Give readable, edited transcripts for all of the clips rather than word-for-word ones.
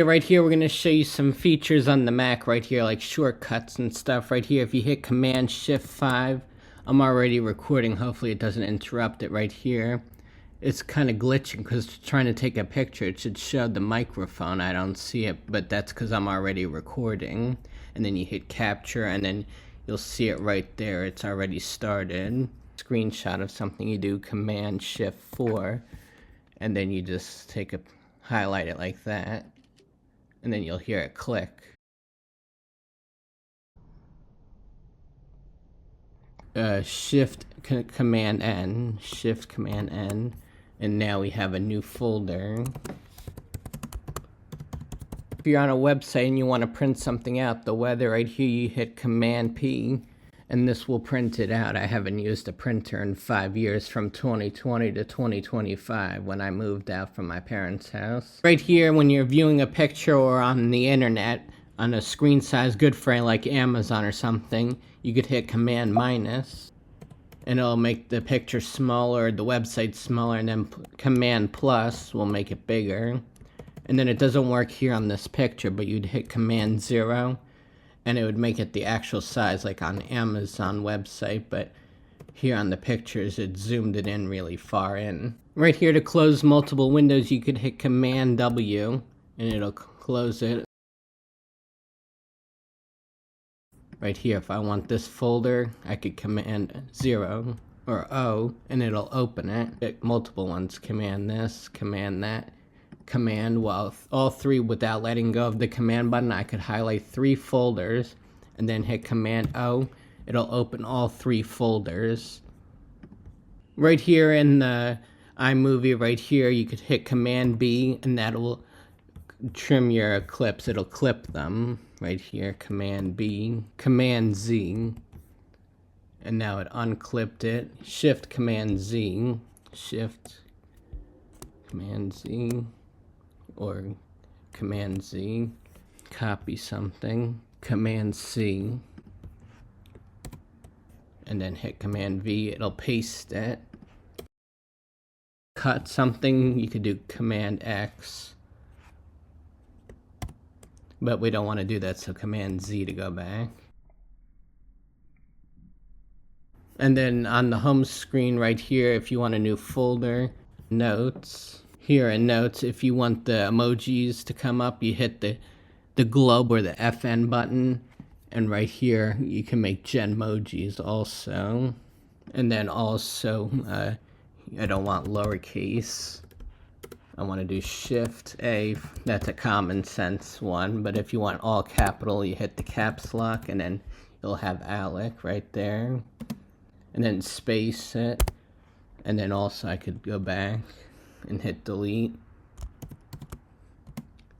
Right here, we're going to show you some features on the Mac right here, like shortcuts and stuff. Right here, if you hit Command-Shift-5, I'm already recording. Hopefully it doesn't interrupt it right here. It's kind of glitching because trying to take a picture, it should show the microphone. I don't see it, but that's because I'm already recording. And then you hit Capture, and then you'll see it right there. It's already started. Screenshot of something, you do Command-Shift-4, and then you just highlight it like that. And then you'll hear it click. Shift Command N, Shift Command N, and now we have a new folder. If you're on a website and you want to print something out, the weather right here, you hit Command P, and this will print it out. I haven't used a printer in 5 years, from 2020 to 2025 when I moved out from my parents' house. Right here, when you're viewing a picture or on the internet, on a screen size good for like Amazon or something, you could hit Command minus, and it'll make the picture smaller, the website smaller, and then Command plus will make it bigger. And then it doesn't work here on this picture, but you'd hit Command 0, and it would make it the actual size like on Amazon website, but here on the pictures it zoomed it in really far in. Right here, to close multiple windows, you could hit Command W and it'll close it. Right here, if I want this folder, I could Command 0 or O and it'll open it. Hit multiple ones, Command this, Command that, Command, well, all three without letting go of the Command button. I could highlight 3 folders and then hit Command O. It'll open all 3 folders. Right here in the iMovie right here, you could hit Command B and that will trim your clips. It'll clip them. Right here, Command B, Command Z, and now it unclipped it. Shift Command Z, Shift Command Z, or Command Z, copy something, Command C, and then hit Command V, it'll paste it. Cut something, you could do Command X, but we don't want to do that, so Command Z to go back. And then on the home screen right here, if you want a new folder, Notes. Here in Notes, if you want the emojis to come up, you hit the globe or the FN button. And right here, you can make Genmojis also. And then also, I don't want lowercase. I want to do Shift A. That's a common sense one. But if you want all capital, you hit the caps lock, and then you'll have Alec right there. And then space it. And then also I could go back and hit delete.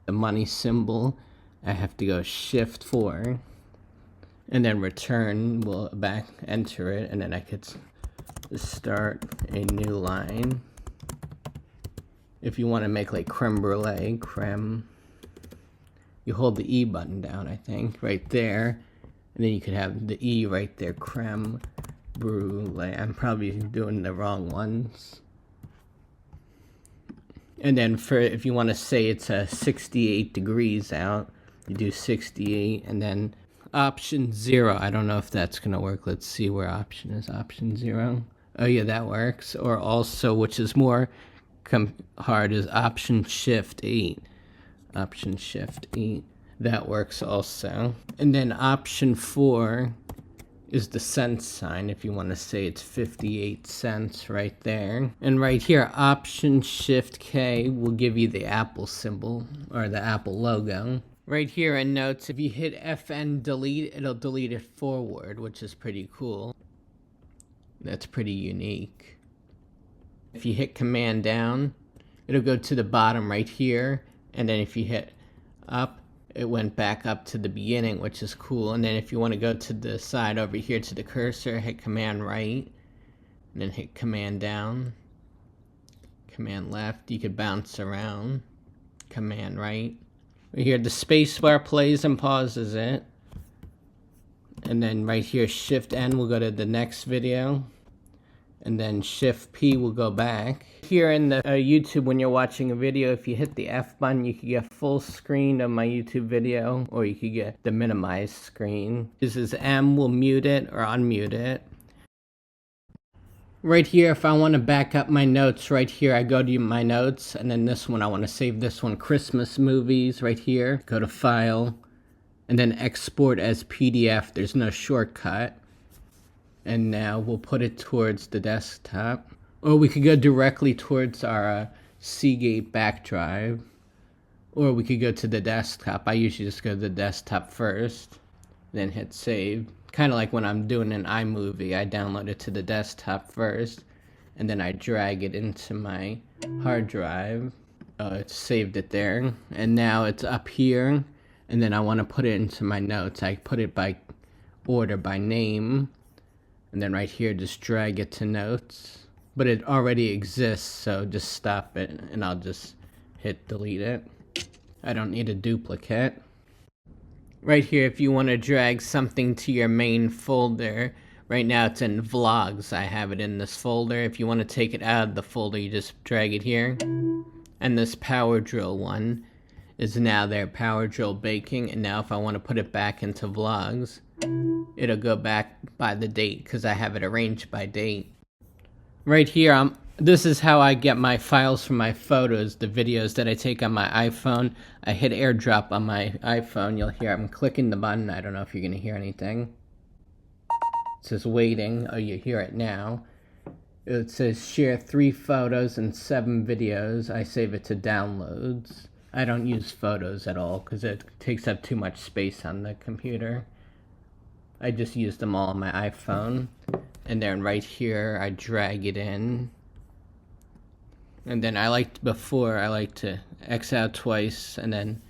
The money symbol, I have to go Shift 4. And then return, will back enter it, and then I could start a new line. If you want to make like creme brulee, creme, you hold the E button down, I think, right there. And then you could have the E right there, creme brulee. I'm probably doing the wrong ones. And then for if you want to say it's 68 degrees out, you do 68, and then option 0. I don't know if that's going to work. Let's see where option is. Option 0. Oh yeah, that works. Or also, which is more hard, is Option Shift 8. Option Shift 8. That works also. And then Option 4 is the cent sign, if you want to say it's 58 cents right there. And right here, Option Shift K will give you the Apple symbol, or the Apple logo. Right here in Notes, if you hit FN delete, it'll delete it forward, which is pretty cool. That's pretty unique. If you hit Command down, it'll go to the bottom right here, and then if you hit up, it went back up to the beginning, which is cool. And then if you want to go to the side over here to the cursor, hit Command right, and then hit Command down, Command left. You could bounce around, Command right. Right here, the space bar plays and pauses it. And then right here, Shift N will go to the next video. and then Shift P will go back. Here in the YouTube, when you're watching a video, if you hit the F button, you can get full screen of my YouTube video, or you can get the minimized screen. This is M will mute it or unmute it. Right here, if I want to back up my notes, right here I go to my notes, and then this one I want to save this one, Christmas movies, right here. Go to File, and then Export as PDF. There's no shortcut. And now we'll put it towards the desktop. Or we could go directly towards our Seagate back drive. Or we could go to the desktop. I usually just go to the desktop first, then hit save. Kind of like when I'm doing an iMovie, I download it to the desktop first, and then I drag it into my hard drive. It saved it there, and now it's up here, and then I want to put it into my notes. I put it by order, by name, and then right here just drag it to notes. But it already exists, so just stop it, and I'll just hit delete it. I don't need a duplicate. Right here, if you want to drag something to your main folder, right now it's in vlogs. I have it in this folder. If you want to take it out of the folder, you just drag it here. And this power drill one is now there, power drill baking. And now if I want to put it back into vlogs, it'll go back by the date because I have it arranged by date. Right here, this is how I get my files from my photos, the videos that I take on my iPhone. I hit AirDrop on my iPhone. You'll hear I'm clicking the button. I don't know if you're going to hear anything. It says waiting. Oh, you hear it now. It says share 3 photos and 7 videos. I save it to downloads. I don't use photos at all because it takes up too much space on the computer. I just use them all on my iPhone. And then right here, I drag it in. And then I like to X out twice and then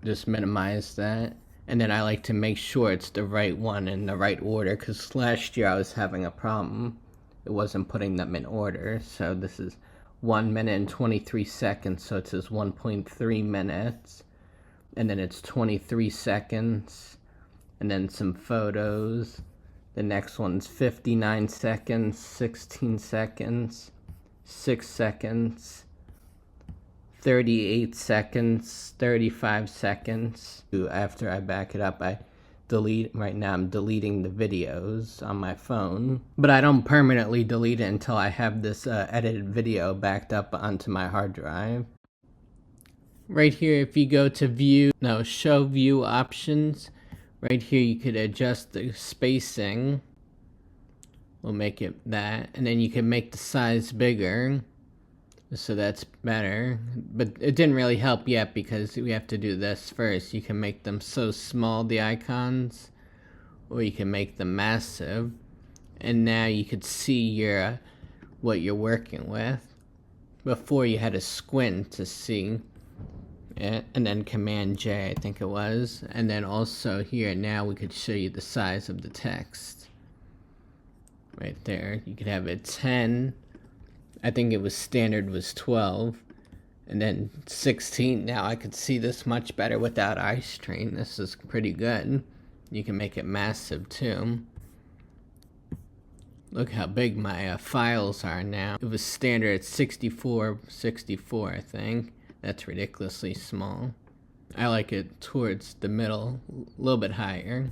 just minimize that. And then I like to make sure it's the right one in the right order, because last year I was having a problem. It wasn't putting them in order. So this is 1 minute and 23 seconds. So it says 1.3 minutes. And then it's 23 seconds. And then some photos. The next one's 59 seconds, 16 seconds. 6 seconds, 38 seconds, 35 seconds. After I back it up, I delete. Right now I'm deleting the videos on my phone, but I don't permanently delete it until I have this edited video backed up onto my hard drive. Right here, if you go to show view options, right here you could adjust the spacing. We'll make it that, and then you can make the size bigger, so that's better. But it didn't really help yet because we have to do this first. You can make them so small, the icons, or you can make them massive. And now you could see what you're working with. Before you had to squint to see it, and then Command J, I think it was. And then also here, now we could show you the size of the text. Right there, you could have it 10. I think it was standard was 12, and then 16. Now I could see this much better without eye strain. This is pretty good. You can make it massive too. Look how big my files are now. It was standard at 64, I think. That's ridiculously small. I like it towards the middle, a little bit higher.